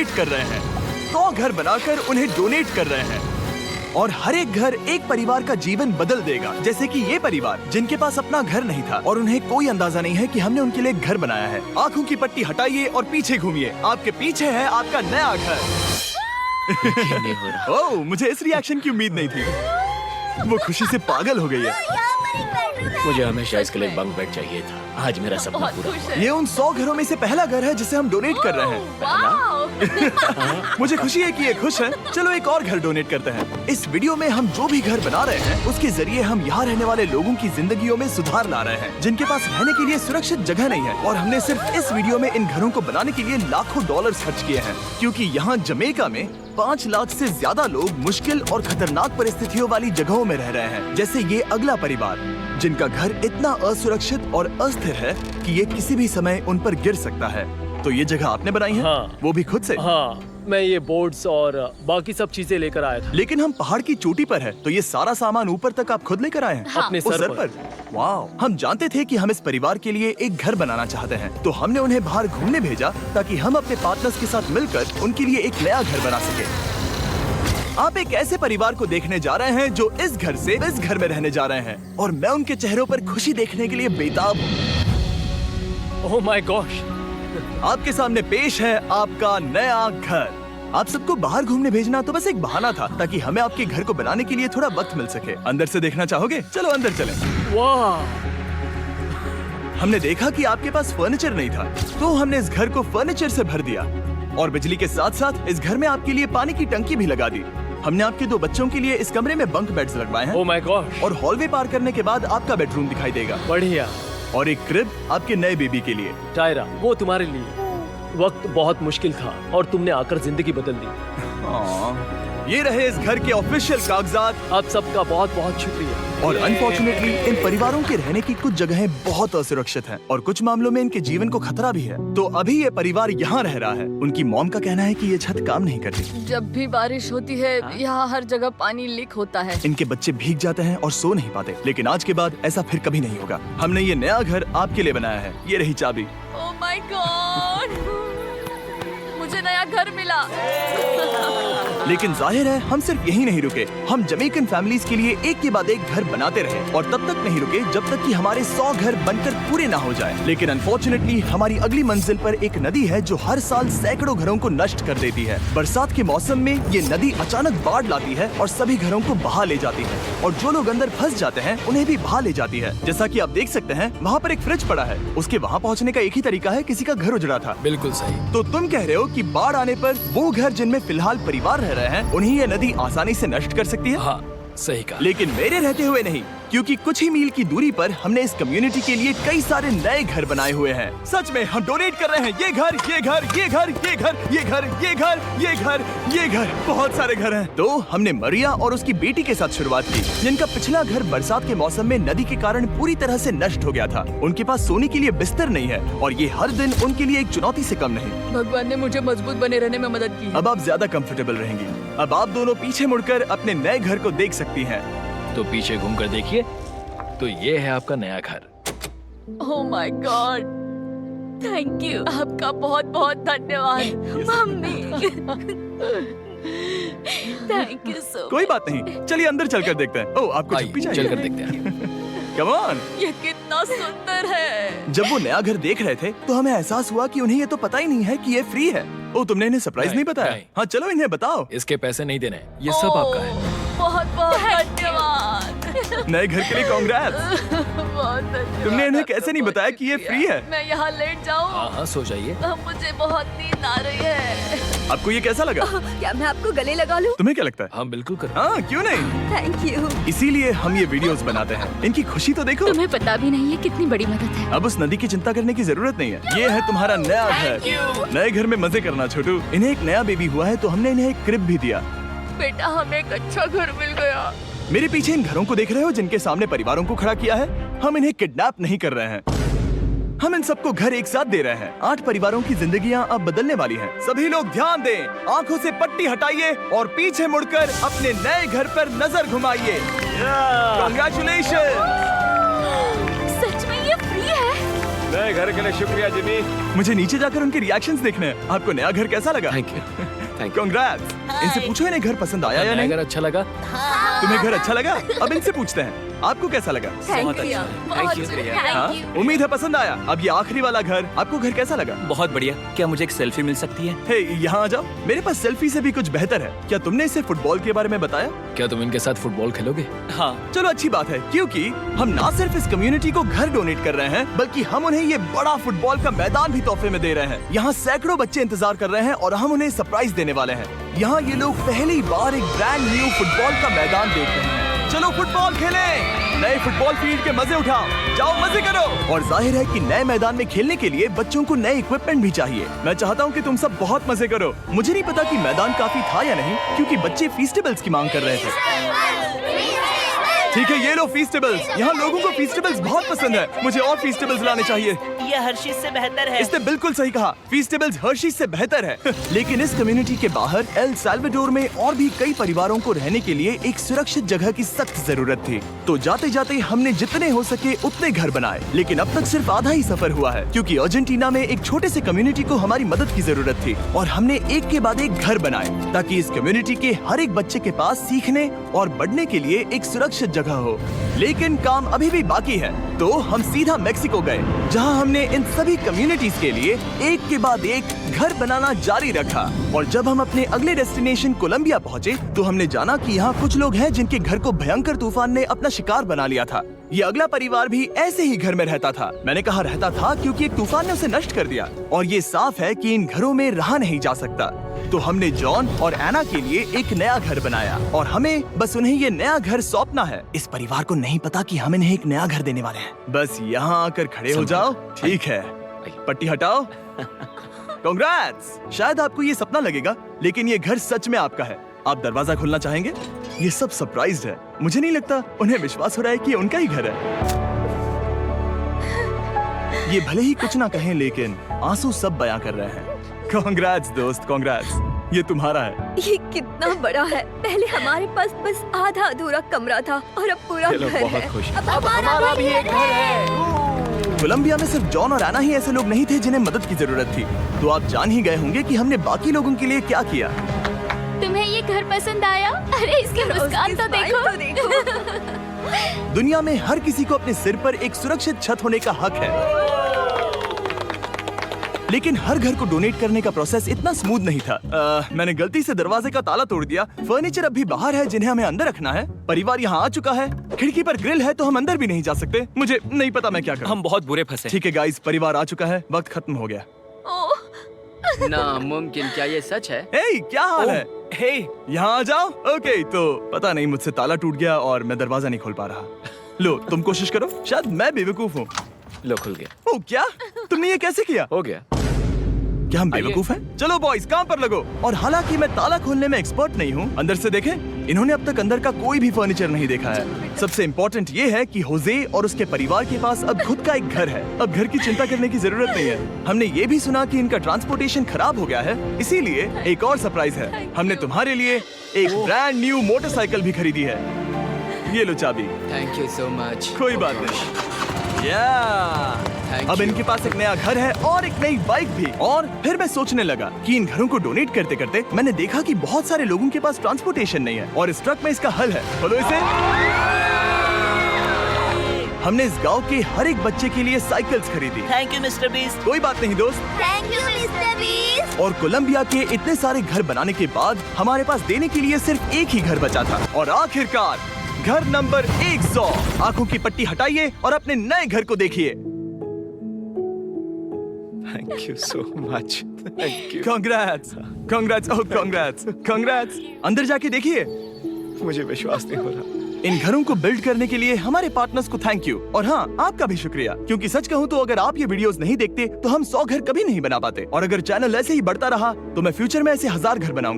Donate कर रहे हैं। 100 घर बनाकर उन्हें डोनेट कर रहे हैं और हर एक घर एक परिवार का जीवन बदल देगा। जैसे कि ये परिवार जिनके पास अपना घर नहीं था और उन्हें कोई अंदाजा नहीं है कि हमने उनके लिए घर बनाया है। आंखों की पट्टी हटाइए और पीछे घूमिए। आपके पीछे है आपका नया घर। ओह, मुझे इस रिएक्शन की उम्मीद नहीं थी। वो खुशी से पागल हो गई है। मुझे हमेशा इसके लिए बंक बेड चाहिए था। आज मेरा सपना पूरा हुआ। ये उन 100 घरों में से पहला घर है जिसे हम डोनेट कर रहे हैं। मुझे खुशी है कि ये खुश है। चलो एक और घर डोनेट करते हैं। इस वीडियो में हम जो भी घर बना रहे हैं उसके जरिए हम यहाँ रहने वाले लोगों की जिंदगियों में सुधार ला रहे हैं जिनके पास रहने के लिए सुरक्षित जगह नहीं है। और हमने सिर्फ इस वीडियो में इन घरों को बनाने के लिए लाखों डॉलर्स खर्च किए हैं, क्योंकि यहाँ जमैका में 5 लाख से ज्यादा लोग मुश्किल और खतरनाक परिस्थितियों वाली जगहों में रह रहे हैं। जैसे ये अगला परिवार जिनका घर इतना असुरक्षित और अस्थिर है कि ये किसी भी समय उन पर गिर सकता है। तो ये जगह आपने बनाई है? हाँ। वो भी खुद से? हाँ, मैं ये बोर्ड्स और बाकी सब चीजें लेकर आया था। लेकिन हम पहाड़ की चोटी पर है, तो ये सारा सामान ऊपर तक आप खुद लेकर आए हैं? हाँ। अपने सर पर। वाह! हम जानते थे कि हम इस परिवार के लिए एक घर बनाना चाहते हैं, तो हमने उन्हें बाहर घूमने भेजा ताकि हम अपने पार्टनर्स के साथ मिलकर उनके लिए एक नया घर बना सके। आप एक ऐसे परिवार को देखने जा रहे हैं जो इस घर से इस घर में रहने जा रहे हैं, और मैं उनके चेहरों पर खुशी देखने के लिए बेताब हूँ। Oh my gosh! आपके सामने पेश है आपका नया घर। आप सबको बाहर घूमने भेजना तो बस एक बहाना था ताकि हमें आपके घर को बनाने के लिए थोड़ा वक्त मिल सके। अंदर से देखना चाहोगे? चलो अंदर चलें। वाह! हमने देखा कि आपके पास फर्नीचर नहीं था, तो हमने इस घर को फर्नीचर से भर दिया और बिजली के साथ साथ इस घर में आपके लिए पानी की टंकी भी लगा दी। हमने आपके 2 बच्चों के लिए इस कमरे में बंक बेड्स लगवाए हैं। Oh my gosh! और हॉलवे पार करने के बाद आपका बेडरूम दिखाई देगा। बढ़िया। और एक क्रिब आपके नए बेबी के लिए। टायरा, वो तुम्हारे लिए। वक्त बहुत मुश्किल था और तुमने आकर जिंदगी बदल दी। ये रहे इस घर के ऑफिशियल कागजात। आप सबका बहुत बहुत शुक्रिया। और अनफॉर्चुनेटली इन परिवारों के रहने की कुछ जगहें बहुत असुरक्षित हैं और कुछ मामलों में इनके जीवन को खतरा भी है। तो अभी ये परिवार यहाँ रह रहा है। उनकी मॉम का कहना है कि ये छत काम नहीं करती। जब भी बारिश होती है यहाँ हर जगह पानी लीक होता है। इनके बच्चे भीग जाते हैं और सो नहीं पाते, लेकिन आज के बाद ऐसा फिर कभी नहीं होगा। हमने ये नया घर आपके लिए बनाया है। ये रही चाबी। Oh my God! मुझे नया घर मिला। लेकिन जाहिर है हम सिर्फ यही नहीं रुके। हम जमैकन फैमिलीज के लिए एक के बाद एक घर बनाते रहे और तब तक नहीं रुके जब तक कि हमारे 100 घर बनकर पूरे ना हो जाए। लेकिन अनफॉर्चुनेटली हमारी अगली मंजिल पर एक नदी है जो हर साल सैकड़ों घरों को नष्ट कर देती है। बरसात के मौसम में ये नदी अचानक बाढ़ लाती है और सभी घरों को बहा ले जाती है, और जो लोग अंदर फंस जाते हैं उन्हें भी बहा ले जाती है। जैसा कि आप देख सकते हैं वहाँ पर एक फ्रिज पड़ा है। उसके वहाँ पहुँचने का एक ही तरीका है, किसी का घर उजड़ा था। बिल्कुल सही। तो तुम कह रहे हो कि बाढ़ आने पर वो घर जिनमें फिलहाल परिवार रह रहे हैं उन्हें ये नदी आसानी से नष्ट कर सकती है? हाँ, सही कहा। लेकिन मेरे रहते हुए नहीं, क्योंकि कुछ ही मील की दूरी पर हमने इस कम्युनिटी के लिए कई सारे नए घर बनाए हुए हैं। सच में हम डोनेट कर रहे हैं। ये घर, ये घर, ये घर, ये घर, ये घर, ये घर, ये घर, ये घर, बहुत सारे घर हैं। तो हमने मरिया और उसकी बेटी के साथ शुरुआत की, जिनका पिछला घर बरसात के मौसम में नदी के कारण पूरी तरह से नष्ट हो गया था। उनके पास सोने के लिए बिस्तर नहीं है और ये हर दिन उनके लिए एक चुनौती से कम नहीं। भगवान ने मुझे मजबूत बने रहने में मदद की। अब आप ज्यादा कंफर्टेबल रहेंगी। अब आप दोनों पीछे मुड़कर अपने नए घर को देख सकती हैं। तो पीछे घूमकर देखिए, तो ये है आपका नया घर। Oh my God! Thank you. आपका बहुत बहुत धन्यवाद मम्मी। Thank you so. कोई बात नहीं, चलिए अंदर चलकर देखते हैं। ओह, आपको चप्पी चाहिए? चलकर देखते हैं। Come on. ये कितना सुंदर है। जब वो नया घर देख रहे थे तो हमें एहसास हुआ कि उन्हें ये तो पता ही नहीं है कि ये फ्री है। ओ, तुमने इन्हें सरप्राइज नहीं बताया? नहीं। हाँ, चलो इन्हें बताओ। इसके पैसे नहीं देने, ये सब आपका है। बहुत बहुत धन्यवाद। नए घर के लिए कांग्रेट्स। बहुत धन्यवाद। तुमने इन्हें कैसे नहीं बताया कि ये फ्री है? मैं यहाँ लेट जाऊँ? हाँ हाँ, सो जाइए। मुझे बहुत नींद आ रही है। आपको ये कैसा लगा? क्या मैं आपको गले लगा लूं? तुम्हें क्या लगता है? हाँ बिल्कुल कर। हाँ, क्यों नहीं? Thank you. इसीलिए हम ये वीडियोस बनाते हैं। इनकी खुशी तो देखो। तुम्हें पता भी नहीं है कितनी बड़ी मदद है। अब उस नदी की चिंता करने की जरूरत नहीं है। ये है तुम्हारा नया घर। नए घर में मजे करना छोटू। इन्हें एक नया बेबी हुआ है तो हमने इन्हें एक क्रिब भी दिया। बेटा, हमें एक अच्छा घर मिल गया। मेरे पीछे इन घरों को देख रहे हो जिनके सामने परिवारों को खड़ा किया है? हम इन्हें किडनैप नहीं कर रहे हैं, हम इन सबको घर एक साथ दे रहे हैं। 8 परिवारों की जिंदगियां अब बदलने वाली हैं। सभी लोग ध्यान दें, आंखों से पट्टी हटाइए और पीछे मुड़कर अपने नए घर पर नजर घुमाइए। Congratulations! सच में ये फ्री है? नए घर के लिए शुक्रिया जिमी। मुझे नीचे जाकर उनके रिएक्शंस देखने हैं। आपको नया घर कैसा लगा? Thank you, thank you. Congrats. इनसे पूछो इन्हें घर पसंद आया या नहीं? अगर अच्छा लगा तुम्हें घर अच्छा लगा? अब इनसे पूछते हैं आपको कैसा लगा? बहुत अच्छा है, थैंक यू। हाँ? उम्मीद है पसंद आया। अब ये आखिरी वाला घर, आपको घर कैसा लगा? बहुत बढ़िया। क्या मुझे एक सेल्फी मिल सकती है? हे, यहाँ आ जाओ। मेरे पास सेल्फी से भी कुछ बेहतर है। क्या तुमने इसे फुटबॉल के बारे में बताया? क्या तुम इनके साथ फुटबॉल खेलोगे? हाँ। चलो अच्छी बात है, क्योंकि हम ना सिर्फ इस कम्युनिटी को घर डोनेट कर रहे हैं, बल्कि हम उन्हें ये बड़ा फुटबॉल का मैदान भी तोहफे में दे रहे हैं। यहाँ सैकड़ों बच्चे इंतजार कर रहे हैं और हम उन्हें सरप्राइज देने वाले हैं। यहाँ ये लोग पहली बार एक ब्रांड न्यू फुटबॉल का मैदान देख रहे हैं। चलो फुटबॉल खेलें। नए फुटबॉल फील्ड के मजे उठाओ, जाओ मजे करो। और जाहिर है कि नए मैदान में खेलने के लिए बच्चों को नए इक्विपमेंट भी चाहिए। मैं चाहता हूँ कि तुम सब बहुत मजे करो। मुझे नहीं पता कि मैदान काफी था या नहीं, क्योंकि बच्चे फीस्टेबल्स की मांग कर रहे थे। ठीक है, ये लो फीस्टेबल्स। यहाँ लोगों को फीस्टेबल्स बहुत पसंद है। मुझे और फीस्टेबल्स लाने चाहिए। ये हर्शीज से बेहतर है। इसने बिल्कुल सही कहा, फीस्टेबल्स हर्शीज से बेहतर है। लेकिन इस कम्युनिटी के बाहर एल साल्वाडोर में और भी कई परिवारों को रहने के लिए एक सुरक्षित जगह की सख्त जरूरत थी। तो जाते जाते हमने जितने हो सके उतने घर बनाए, लेकिन अब तक सिर्फ आधा ही सफर हुआ है, क्योंकि अर्जेंटीना में एक छोटे से कम्युनिटी को हमारी मदद की जरूरत थी। और हमने एक के बाद एक घर बनाए, ताकि इस कम्युनिटी के हर एक बच्चे के पास सीखने और बढ़ने के लिए एक सुरक्षित जगह हो। लेकिन काम अभी भी बाकी है, तो हम सीधा मेक्सिको गए, जहां हमने इन सभी कम्युनिटीज के लिए एक के बाद एक घर बनाना जारी रखा। और जब हम अपने अगले डेस्टिनेशन कोलंबिया पहुंचे, तो हमने जाना कि यहाँ कुछ लोग हैं जिनके घर को भयंकर तूफान ने अपना शिकार बना लिया था। ये अगला परिवार भी ऐसे ही घर में रहता था। मैंने कहा रहता था, क्योंकि एक तूफान ने उसे नष्ट कर दिया, और ये साफ है कि इन घरों में रहा नहीं जा सकता। तो हमने जॉन और एना के लिए एक नया घर बनाया, और हमें बस उन्हें ये नया घर सौंपना है। इस परिवार को नहीं पता कि हम इन्हें एक नया घर देने वाले हैं। बस यहाँ आकर खड़े हो जाओ। ठीक है, पट्टी हटाओ। कांग्रेट्स। शायद आपको ये सपना लगेगा, लेकिन ये घर सच में आपका है। आप दरवाजा खोलना चाहेंगे? ये सब सरप्राइज्ड है। मुझे नहीं लगता उन्हें विश्वास हो रहा है कि ये उनका ही घर है। ये भले ही कुछ ना कहें, लेकिन आंसू सब बयां कर रहे हैं। कांग्रेट्स दोस्त, कांग्रेट्स। ये तुम्हारा है। ये कितना बड़ा है। पहले हमारे पास बस आधा अधूरा कमरा था, और अब पूरा ये लोग घर बहुत है। खुश हैं। अब हमारा भी एक घर है। कोलंबिया में सिर्फ जॉन और एना ही ऐसे लोग नहीं थे जिन्हें मदद की जरूरत थी। तो आप जान ही गए होंगे कि हमने बाकी लोगों के लिए क्या किया। तुम्हें ये घर पसंद आया? अरे इसकी मुस्कान तो देखो। दुनिया में हर किसी को अपने सिर पर एक सुरक्षित छत होने का हक है, लेकिन हर घर को डोनेट करने का प्रोसेस इतना स्मूथ नहीं था। मैंने गलती से दरवाजे का ताला तोड़ दिया। फर्नीचर अब भी बाहर है, जिन्हें हमें अंदर रखना है। परिवार यहाँ आ चुका है। खिड़की पर ग्रिल है, तो हम अंदर भी नहीं जा सकते। मुझे नहीं पता मैं क्या करूं। हम बहुत बुरे फंसे। ठीक है गाइस, परिवार आ चुका है। वक्त खत्म हो गया। नामुमकिन, क्या ये सच है? हे, क्या हाल है? हे, यहाँ आ जाओ। ओके, तो पता नहीं मुझसे ताला टूट गया और मैं दरवाजा नहीं खोल पा रहा। लो, तुम कोशिश करो। शायद मैं बेवकूफ हूँ। लो, खुल गया। ओ क्या? तुमने ये कैसे किया? हो गया। क्या हम बेवकूफ हैं? चलो बॉयज, काम पर लगो। और हालांकि मैं ताला खोलने में एक्सपर्ट नहीं हूँ, अंदर से देखें। इन्होंने अब तक अंदर का कोई भी फर्नीचर नहीं देखा है। सबसे इम्पोर्टेंट ये है कि होजे और उसके परिवार के पास अब खुद का एक घर है। अब घर की चिंता करने की जरूरत नहीं है। हमने ये भी सुना कि इनका ट्रांसपोर्टेशन खराब हो गया है, इसीलिए एक और सरप्राइज है। हमने तुम्हारे लिए एक ब्रांड न्यू मोटरसाइकिल भी खरीदी है। ये लो चाबी। Thank you so much. कोई बात नहीं। अब इनके पास एक नया घर है और एक नई बाइक भी। और फिर मैं सोचने लगा कि इन घरों को डोनेट करते करते मैंने देखा कि बहुत सारे लोगों के पास ट्रांसपोर्टेशन नहीं है, और इस ट्रक में इसका हल है। खोलो इसे। हमने इस गांव के हर एक बच्चे के लिए साइकिल्स खरीदी। Thank you mister beast. कोई बात नहीं दोस्त। Thank you mister beast. और कोलंबिया के इतने सारे घर बनाने के बाद हमारे पास देने के लिए सिर्फ एक ही घर बचा था। और आखिरकार घर नंबर 100। आंखों की पट्टी हटाइए और अपने नए घर को देखिए। Thank you so much. Thank you. Congrats, congrats, oh congrats, congrats. अंदर जाके देखिए। मुझे विश्वास नहीं हो रहा। इन घरों को बिल्ड करने के लिए हमारे पार्टनर्स को थैंक यू। और हाँ, आपका भी शुक्रिया, क्योंकि सच कहूँ तो अगर आप ये वीडियोस नहीं देखते तो हम 100 घर कभी नहीं बना पाते। और अगर चैनल ऐसे ही बढ़ता रहा तो मैं फ्यूचर में ऐसे 1000 घर बनाऊंगा।